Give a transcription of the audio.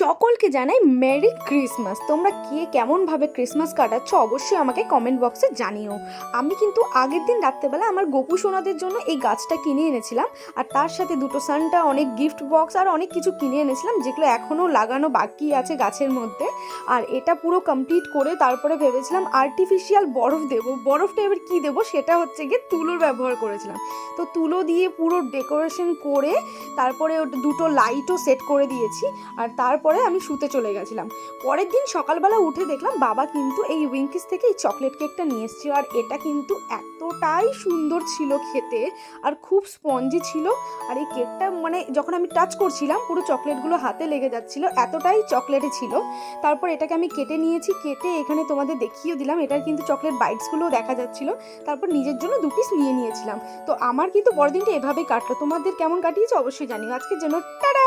সকলকে জানাই merry Christmas. তোমরা কে কেমনভাবে ক্রিসমাস কাটাচ্ছ অবশ্যই আমাকে কমেন্ট বক্সে জানিও। আমি কিন্তু আগের দিন রাত্রেবেলা আমার গোপু সোনাদের জন্য এই গাছটা কিনে এনেছিলাম, আর তার সাথে দুটো সান্টা, অনেক গিফট বক্স আর অনেক কিছু কিনে এনেছিলাম, যেগুলো এখনও লাগানো বাকি আছে গাছের মধ্যে। আর এটা পুরো কমপ্লিট করে তারপরে ভেবেছিলাম আর্টিফিশিয়াল বরফ দেবো। বরফটা এবার কী দেবো সেটা হচ্ছে গিয়ে তুলোর ব্যবহার করেছিলাম। তো তুলো দিয়ে পুরো ডেকোরেশন করে তারপরে ওটা দুটো লাইটও সেট করে দিয়েছি, আর তারপরে আমি শুতে চলে গেছিলাম। পরের দিন সকালবেলা উঠে দেখলাম বাবা কিন্তু এই উইঙ্কিস থেকে এই চকলেট কেকটা নিয়ে এসেছিল, আর এটা কিন্তু এতটাই সুন্দর ছিল খেতে, আর খুব স্পঞ্জি ছিল। আর এই কেকটা মানে যখন আমি টাচ করছিলাম পুরো চকলেটগুলো হাতে লেগে যাচ্ছিল, এতটাই চকলেটে ছিল। তারপর এটাকে আমি কেটে নিয়েছি, কেটে এখানে তোমাদের দেখিয়ে দিলাম। এটার কিন্তু চকলেট বাইটসগুলোও দেখা যাচ্ছিল। তারপর নিজের জন্য 2 পিস নিয়ে নিয়েছিলাম। তো আমার কিন্তু বড়দিনটা এভাবেই কাটলো। তোমাদের কেমন কাটিয়েছে অবশ্যই জানিও। আজকের জন্য টাটা।